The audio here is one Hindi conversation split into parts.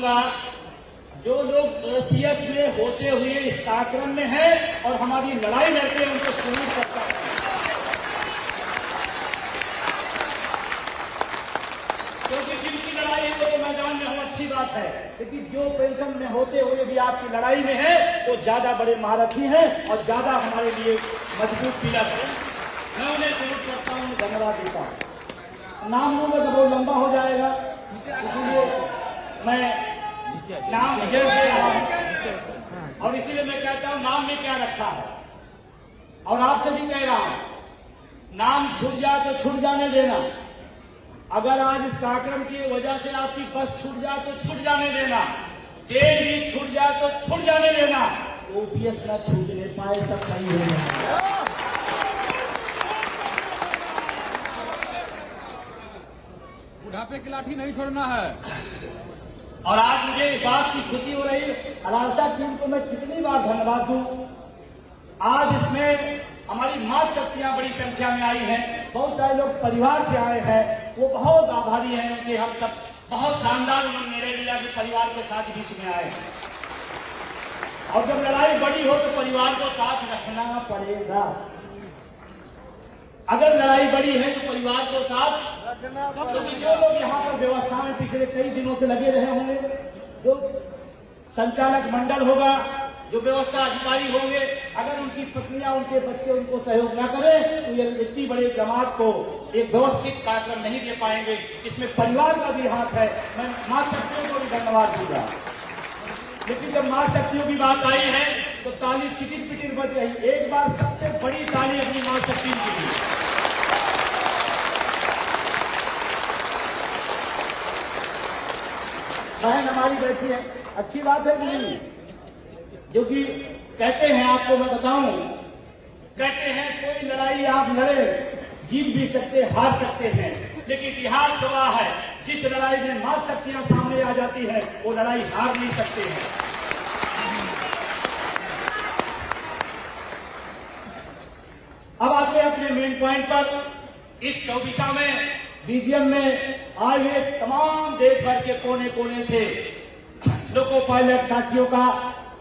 चाहूंगा, जो लोग ओपीएस में होते हुए इस कार्यक्रम में है और हमारी लड़ाई लड़ते हैं, उनको सैल्यूट करता है। क्योंकि जिनकी लड़ाई है वो तो मैदान में हो, अच्छी बात है, लेकिन जो पेंशन में होते हुए भी आपकी लड़ाई में है वो ज्यादा बड़े महारथी हैं और ज्यादा हमारे लिए मजबूत पिलर है। मैं उन्हें सैल्यूट करता हूँ, धन्यवाद देता हूँ। नाम लूंगा तो बहुत लंबा हो जाएगा, इसलिए मैं नाम और इसीलिए मैं कहता हूं नाम में क्या रखा है, और आपसे भी कह रहा हूं, नाम छूट जाए तो छूट जाने देना। अगर आज इस कार्यक्रम की वजह से आपकी बस छूट जाए तो छूट जाने देना, ट्रेन भी छूट जाए तो छूट जाने देना, ओपीएस ना छूटने पाए, सब सही हो जाए। बुढ़ापे की लाठी नहीं छोड़ना है। और आज मुझे इस बात की खुशी हो रही है, अलासा टीम को मैं कितनी बार धन्यवाद दूं। आज इसमें हमारी माँ शक्तियां बड़ी संख्या में आई हैं, बहुत सारे लोग परिवार से आए हैं, वो बहुत आभारी हैं कि हम सब बहुत शानदार उन्होंने निर्णय लिया कि परिवार के साथ बीच में आए। और जब लड़ाई बड़ी हो तो परिवार को साथ रखना पड़ेगा। अगर लड़ाई बड़ी है तो परिवार को साथ, क्योंकि जो लोग यहाँ पर व्यवस्था में पिछले कई दिनों से लगे रहे होंगे, जो संचालक मंडल होगा, जो व्यवस्था अधिकारी होंगे, अगर उनकी पत्नियां, उनके बच्चे उनको सहयोग न करें तो ये इतनी बड़ी जमात को एक व्यवस्थित कार्यक्रम नहीं दे पाएंगे। इसमें परिवार का भी हाथ है। मैं मां शक्तियों को भी धन्यवाद दूंगा, लेकिन जब मां शक्तियों की बात आई है तो ताली चिटिर पिटिर बज रही। एक बार सबसे बड़ी ताली अपनी मां शक्ति की दी। बहन हमारी बैठी है, अच्छी बात है कि नहीं? क्योंकि कहते हैं, आपको मैं बताऊं, कहते हैं कोई लड़ाई आप लड़े जीत भी सकते, हार सकते हैं, लेकिन इतिहास गवाह है जिस लड़ाई में मां शक्तियां सामने आ जाती है वो लड़ाई हार नहीं सकते हैं। अब आते हैं अपने मेन पॉइंट पर। इस 24 में बीजीएम में आए हुए तमाम देश भर के कोने कोने से लोको पायलट साथियों का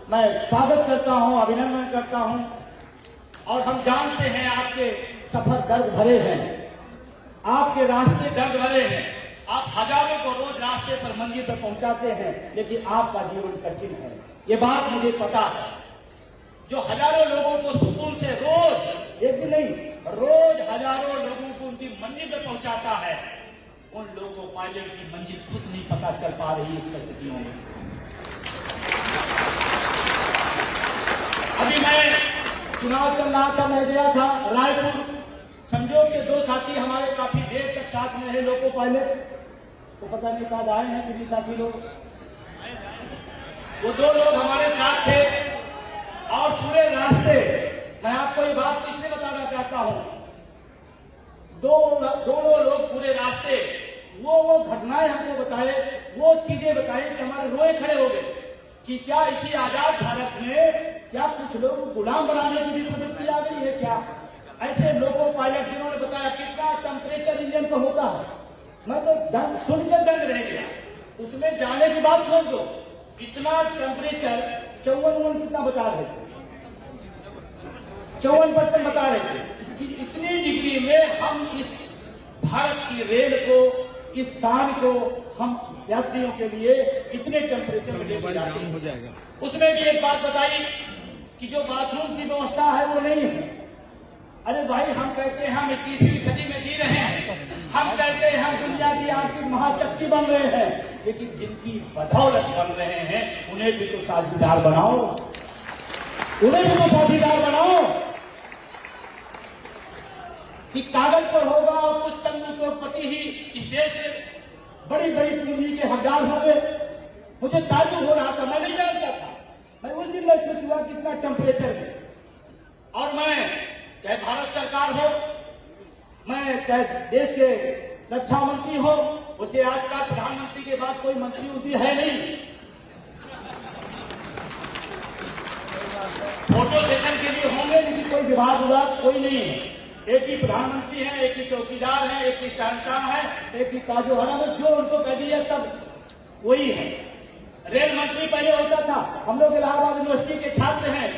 मैं स्वागत करता हूं, अभिनंदन करता हूं। और हम जानते हैं आपके सफर दर्द भरे हैं, आपके रास्ते दर्द भरे हैं, आप हजारों को रोज रास्ते पर मंजिल पर पहुंचाते हैं, लेकिन आपका जीवन कठिन है, ये बात मुझे पता है। जो हजारों लोगों को सुकून से रोज, एक दिन नहीं, रोज हजारों लोगों को उनकी मंजिल पर पहुंचाता है, उन लोगों पायलट की मंजिल खुद नहीं पता चल पा रही इस परिस्थितियों में। अभी मैं चुनाव चल रहा था, मैं गया था रायपुर, संजोग से दो साथी हमारे काफी देर तक साथ में रहे, लोको पायलट, तो पता नहीं कब आए हैं किसी साथी लोग, वो दो लोग हमारे साथ थे। और पूरे रास्ते मैं आपको ये बात इसलिए बताना चाहता हूं, दोनों लोग पूरे रास्ते वो घटनाएं हमको बताए, वो चीजें बताई कि हमारे रोए खड़े हो गए कि क्या इसी आजाद भारत में क्या कुछ लोग गुलाम बनाने की भी प्रवृत्ति आ गई है क्या? ऐसे लोको पायलट जिन्होंने बताया कितना टेम्परेचर इंजन पर होता है, मैं तो सुनकर दंग रह गया। उसमें जाने की बात छोड़ दो, इतना टेम्परेचर 54 कितना बता रहे थे, 54% बता रहे थे कि इतनी डिग्री में हम इस भारत की रेल को, इस शान को हम यात्रियों के लिए इतने टेम्परेचर में लेकर जाते हैं। उसमें भी एक बात बताई कि जो बाथरूम की व्यवस्था है वो नहीं है। अरे भाई, हम कहते हैं हम 21वीं सदी में जी रहे हैं, हम कहते हैं हम दुनिया की आर्थिक महाशक्ति बन रहे हैं, लेकिन जिनकी बदौलत बन रहे हैं उन्हें भी तो साझीदार बनाओ, उन्हें भी तो साझीदार बनाओ। कि कागज पर होगा और कुछ चंद उद्योगपति ही इस देश से बड़ी बड़ी पूंजी के हकदार होंगे। मुझे ताज्जुब हो रहा था, मैं नहीं जानता था, मैं उस दिन महसूस हुआ कितना टेम्परेचर है। और मैं चाहे भारत सरकार हो, मैं चाहे देश के रक्षा मंत्री हो, उसे आज का प्रधानमंत्री के बाद कोई मंत्री उनकी है नहीं। फोटो सेशन के लिए होंगे, लेकिन कोई विभाग कोई नहीं है। एक ही प्रधानमंत्री है, एक ही चौकीदार है, एक ही शहंशाह है, एक ही ताजो हरम है, जो उनको कह दिया सब वही है। रेल मंत्री पहले होता था। हम लोग इलाहाबाद यूनिवर्सिटी के छात्र हैं,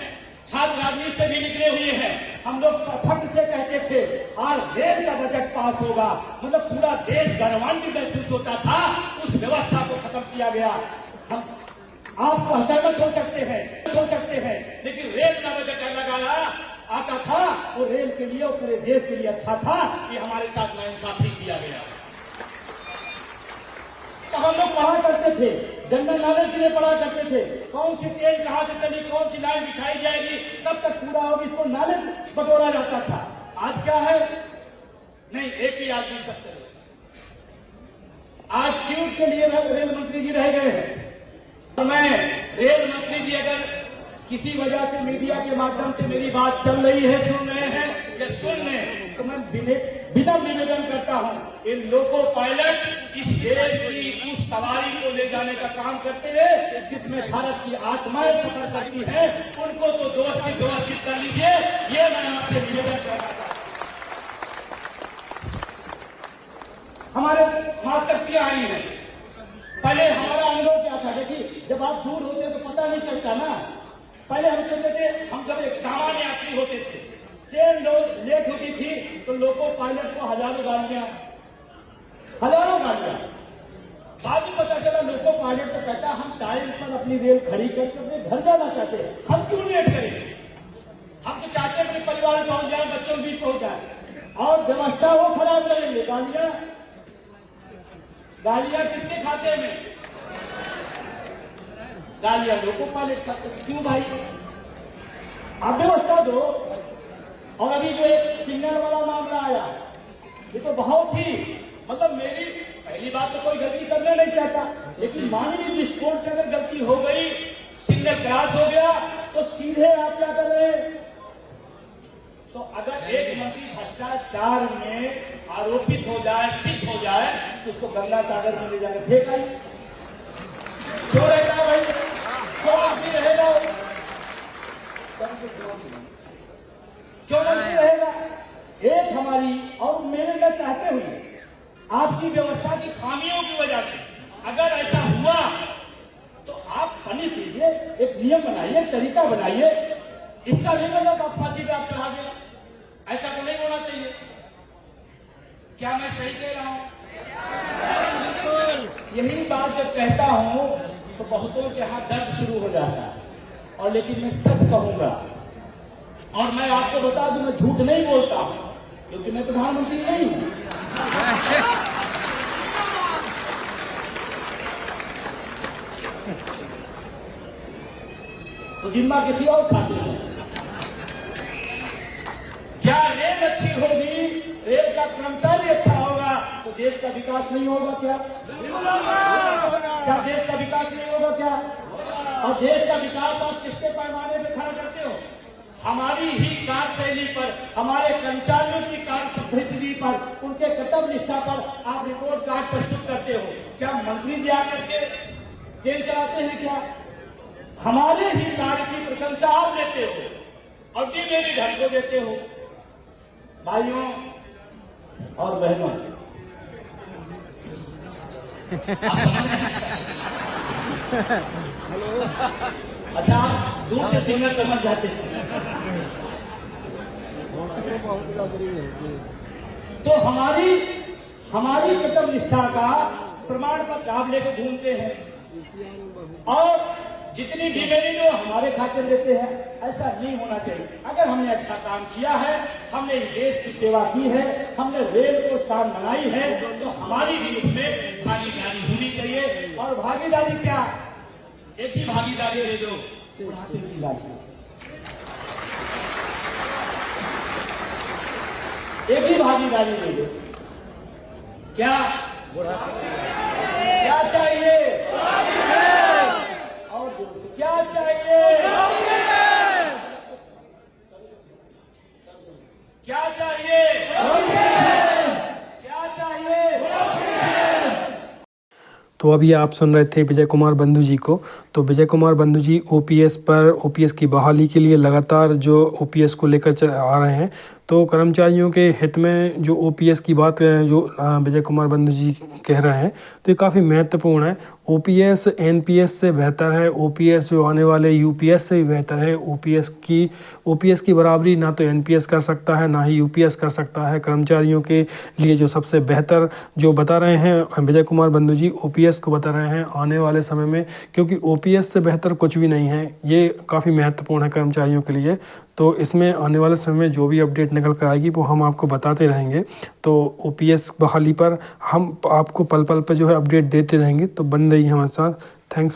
छात्र राजनीति से भी निकले हुए हैं। हम लोग फट से कहते थे आज रेल का बजट पास होगा, मतलब पूरा देश गौरवान्वित महसूस होता था। उस व्यवस्था को खत्म किया गया। हम आप असहमत हो सकते हैं, लेकिन रेल का बजट लगाया आता था वो रेल के लिए और पूरे देश के लिए अच्छा था कि हमारे साथ नाइंसाफी किया गया। तो हम लोग पढ़ा करते थे, जनरल नॉलेज के लिए पढ़ा करते थे, कौन सी ट्रेन कहां से चली, कौन सी लाइन बिछाई जाएगी, कब तक पूरा होगी, इसको नॉलेज बटोरा जाता था। आज क्या है, नहीं एक ही आदमी सत्य है। आज ट्वीट के लिए रेल मंत्री जी रह गए हैं। तो मैं रेल मंत्री जी अगर किसी वजह से मीडिया के माध्यम से मेरी बात चल रही है, सुन रहे हैं या सुन रहे हैं, तो मैं विनम्र निवेदन करता हूं, इन लोको पायलट इस देश की उस सवारी को ले जाने का काम करते हैं जिसमें भारत की आत्माएं सफर करती हैं, उनको तो व्यवस्थित कर लीजिए। ये मैं आपसे निवेदन कर रहा था। हमारे मां शक्तियां आई हैं। पहले हमारा अनुभव क्या था, देखिए जब आप दूर होते तो पता नहीं चलता ना। पहले हम कहते थे, हम जब एक सामान्य यात्री होते थे, ट्रेन लेट होती थी तो लोको पायलट को हजारों गाड़ियां, बाद में पता चला लोको पायलट तो कहता हम टाइम पर अपनी रेल खड़ी करके अपने घर जाना चाहते हैं, हम क्यों लेट करें, हम तो चाहते हैं कि परिवार पहुंच जाए, बच्चों भी पहुंच जाए, और व्यवस्था वो खराब करेंगे। गालियां किसके खाते में, गालियां लोको पायलट खाते में। क्यों भाई, आप व्यवस्था दो। और अभी जो एक सिग्नल वाला मामला आया, ये तो बहुत ही, मतलब मेरी पहली बात तो कोई गलती करना नहीं चाहता, लेकिन मानवीय दृष्टिकोण से अगर गलती हो गई, सिग्नल क्रॉस हो गया, तो सीधे आप क्या कर रहे हैं। तो अगर एक मंत्री भ्रष्टाचार में आरोपित हो जाए, सिद्ध हो जाए, तो उसको गंगा सागर में ले जाकर फेंक आई। क्यों रहेगा भाई, क्यों मंत्री रहेगा, क्यों मंत्री रहेगा। एक हमारी और मेरे लिए चाहते हुए आपकी व्यवस्था की खामियों की वजह से अगर ऐसा हुआ तो आप पनिश कीजिए, एक नियम बनाइए, तरीका बनाइए। इसका नहीं मतलब आप फांसी पे आप चढ़ा दें, ऐसा तो नहीं होना चाहिए। क्या मैं सही कह रहा हूं? यही बात जब कहता हूं तो बहुतों के हाथ दर्द शुरू हो जाता है, और लेकिन मैं सच कहूंगा, और मैं आपको बता दूं, मैं झूठ नहीं बोलता क्योंकि मैं प्रधानमंत्री नहीं हूं। तो जिम्मा किसी और खाते हैं। क्या रेल अच्छी होगी, रेल का कर्मचारी अच्छा होगा तो देश का विकास नहीं होगा क्या? क्या देश का विकास नहीं होगा क्या? और देश का विकास आप किसके पैमाने पे खड़ा करते हो? हमारी ही कार्यशैली पर, हमारे कर्मचारियों की कार्य पद्धति पर, उनके कर्तव्य निष्ठा पर आप रिपोर्ट कार्ड प्रस्तुत करते हो। क्या मंत्री जी आकर के जेल चलाते हैं क्या? हमारे ही कार्य की प्रशंसा आप लेते हो और मेरी ढंग को देते हो। भाइयों और बहनों, अच्छा आप दूर से सिग्नल समझ जाते हैं। तो हमारी कर्तव्य निष्ठा का प्रमाण पत्र आप लेकर घूमते हैं, और जितनी डिमेरिट जो हमारे खाते लेते हैं, ऐसा नहीं होना चाहिए। अगर हमने अच्छा काम किया है, हमने देश की सेवा की है, हमने रेल को स्थान बनाई है, तो हमारी भी उसमें भागीदारी होनी चाहिए। और भागीदारी क्या, एक ही भागीदारी ले दो, बुढ़ापे की राशि, एक ही भागीदारी ले दो। क्या क्या चाहिए, और क्या चाहिए, क्या चाहिए, क्या चाहिए। तो अभी आप सुन रहे थे विजय कुमार बंधु जी को। तो विजय कुमार बंधु जी ओपीएस की बहाली के लिए लगातार जो ओपीएस को लेकर आ रहे हैं, तो कर्मचारियों के हित में जो ओपीएस की बात जो विजय कुमार बंधु जी कह रहे हैं तो ये काफ़ी महत्वपूर्ण है। ओपीएस एनपीएस से बेहतर है, ओपीएस जो आने वाले यूपीएस से भी बेहतर है। ओपीएस की बराबरी ना तो एनपीएस कर सकता है ना ही यूपीएस कर सकता है। कर्मचारियों के लिए जो सबसे बेहतर जो बता रहे हैं विजय कुमार बंधु जी, ओपीएस को बता रहे हैं आने वाले समय में, क्योंकि ओपीएस से बेहतर कुछ भी नहीं है। ये काफ़ी महत्वपूर्ण है कर्मचारियों के लिए। तो इसमें आने वाले समय में जो भी अपडेट निकल कर आएगी वो हम आपको बताते रहेंगे। तो ओपीएस बहाली पर हम आपको पल पल पर जो है अपडेट देते रहेंगे। तो बन रही है हमारे साथ। Thanks for